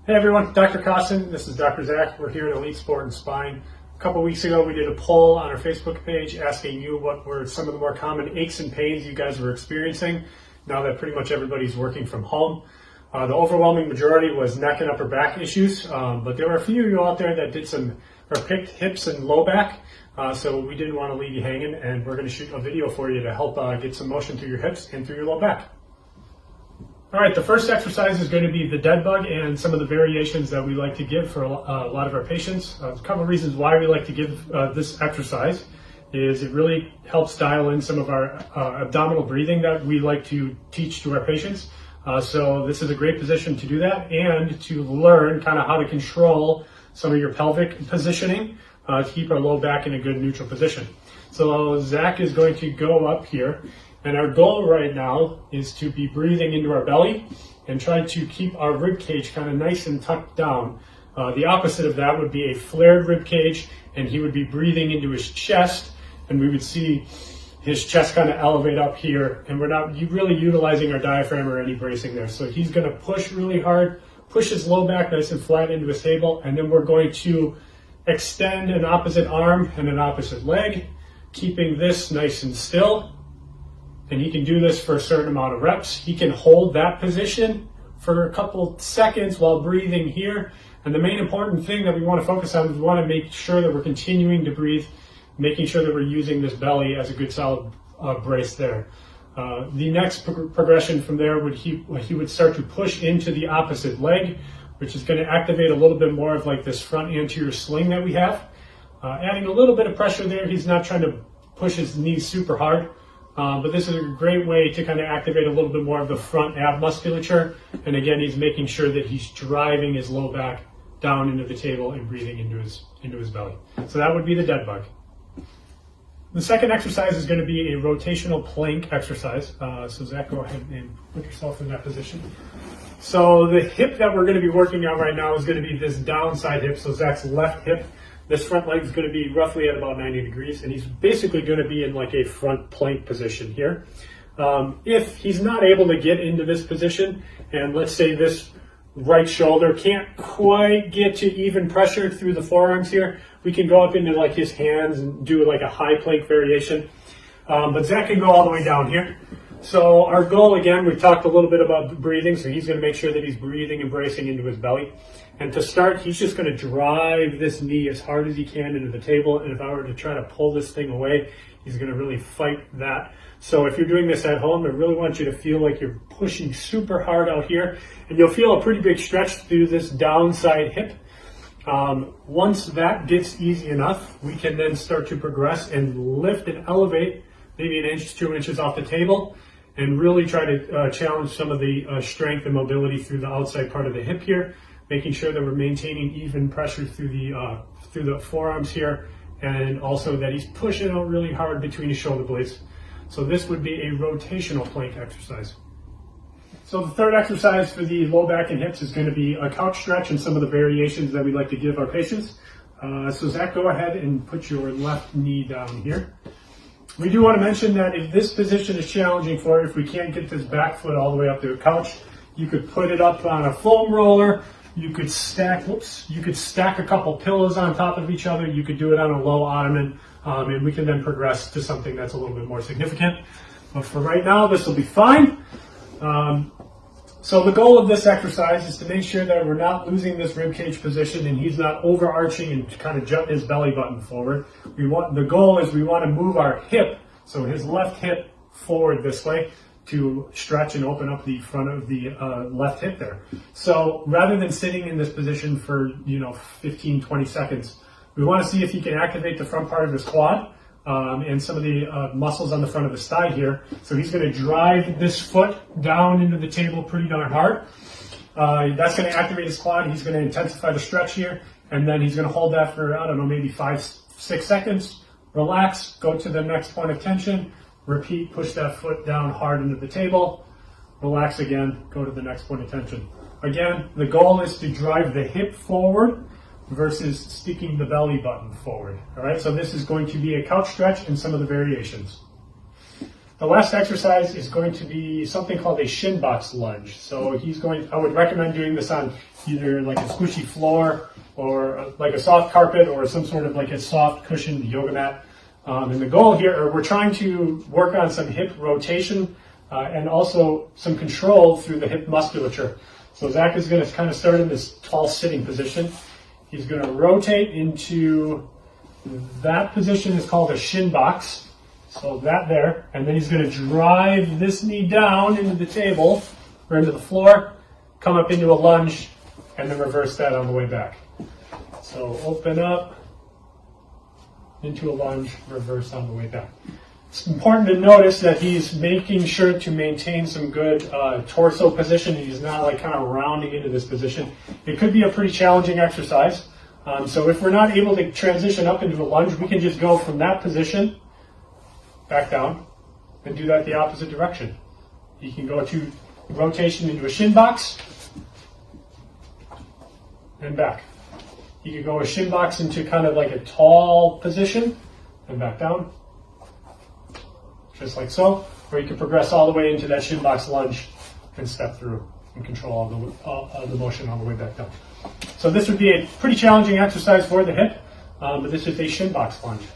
Hey everyone, Dr. Costin, this is Dr. Zach. We're here at Elite Sport and Spine. A couple weeks ago we did a poll on our Facebook page asking you what were some of the more common aches and pains you guys were experiencing now that pretty much everybody's working from home. The overwhelming majority was neck and upper back issues, but there were a few of you out there that picked hips and low back, so we didn't want to leave you hanging, and we're going to shoot a video for you to help get some motion through your hips and through your low back. All right, the first exercise is going to be the dead bug and some of the variations that we like to give for a lot of our patients. A couple of reasons why we like to give this exercise is it really helps dial in some of our abdominal breathing that we like to teach to our patients. So this is a great position to do that and to learn kind of how to control some of your pelvic positioning to keep our low back in a good neutral position. So Zach is going to go up here. And our goal right now is to be breathing into our belly and try to keep our rib cage kind of nice and tucked down. The opposite of that would be a flared rib cage, and he would be breathing into his chest, and we would see his chest kind of elevate up here, and we're not really utilizing our diaphragm or any bracing there. So he's going to push really hard, push his low back nice and flat into his table, and then we're going to extend an opposite arm and an opposite leg, keeping this nice and still. And he can do this for a certain amount of reps. He can hold that position for a couple seconds while breathing here. And the main important thing that we want to focus on is we want to make sure that we're continuing to breathe, making sure that we're using this belly as a good solid brace there. The next progression from there would he would start to push into the opposite leg, which is going to activate a little bit more of like this front anterior sling that we have. Adding a little bit of pressure there. He's not trying to push his knees super hard. But this is a great way to kind of activate a little bit more of the front ab musculature. And again, he's making sure that he's driving his low back down into the table and breathing into his belly. So that would be the dead bug. The second exercise is going to be a rotational plank exercise. So Zach, go ahead and put yourself in that position. So the hip that we're going to be working on right now is going to be this downside hip. So Zach's left hip. This front leg is going to be roughly at about 90 degrees, and he's basically going to be in like a front plank position here. If he's not able to get into this position, and let's say this right shoulder can't quite get to even pressure through the forearms here, we can go up into like his hands and do like a high plank variation. But Zach can go all the way down here. So our goal, again, we talked a little bit about breathing, so he's going to make sure that he's breathing and bracing into his belly. And to start, he's just going to drive this knee as hard as he can into the table. And if I were to try to pull this thing away, he's going to really fight that. So if you're doing this at home, I really want you to feel like you're pushing super hard out here. And you'll feel a pretty big stretch through this downside hip. Once that gets easy enough, we can then start to progress and lift and elevate maybe 1 inch, 2 inches off the table, and really try to challenge some of the strength and mobility through the outside part of the hip here, making sure that we're maintaining even pressure through the forearms here, and also that he's pushing out really hard between his shoulder blades. So this would be a rotational plank exercise. So the third exercise for the low back and hips is going to be a couch stretch and some of the variations that we like to give our patients. So Zach, go ahead and put your left knee down here. We do want to mention that if this position is challenging for you, if we can't get this back foot all the way up to a couch, you could put it up on a foam roller. You could stack a couple pillows on top of each other. You could do it on a low ottoman, and we can then progress to something that's a little bit more significant. But for right now, this will be fine. So the goal of this exercise is to make sure that we're not losing this rib cage position and he's not overarching and kind of jutting his belly button forward. The goal is we want to move our hip, so his left hip forward this way, to stretch and open up the front of the left hip there. So rather than sitting in this position for 15, 20 seconds, we want to see if he can activate the front part of his quad and some of the muscles on the front of his thigh here. So he's going to drive this foot down into the table pretty darn hard. That's going to activate his quad. He's going to intensify the stretch here, and then he's going to hold that for, I don't know, maybe 5-6 seconds. Relax, go to the next point of tension. Repeat, push that foot down hard into the table. Relax again, go to the next point of tension. Again, the goal is to drive the hip forward versus sticking the belly button forward. All right, so this is going to be a couch stretch and some of the variations. The last exercise is going to be something called a shin box lunge. So I would recommend doing this on either like a squishy floor or like a soft carpet or some sort of like a soft cushioned yoga mat. And the goal here, we're trying to work on some hip rotation and also some control through the hip musculature. So Zach is going to kind of start in this tall sitting position. He's going to rotate into that position is called a shin box. So that there, and then he's going to drive this knee down into the table or into the floor, come up into a lunge, and then reverse that on the way back. So open up into a lunge, reverse on the way back. It's important to notice that he's making sure to maintain some good torso position. He's not like kind of rounding into this position. It could be a pretty challenging exercise. So if we're not able to transition up into a lunge, we can just go from that position back down and do that the opposite direction. You can go to rotation into a shin box and back. You could go a shin box into kind of like a tall position and back down, just like so. Or you can progress all the way into that shin box lunge and step through and control all the motion on the way back down. So this would be a pretty challenging exercise for the hip, but this is a shin box lunge.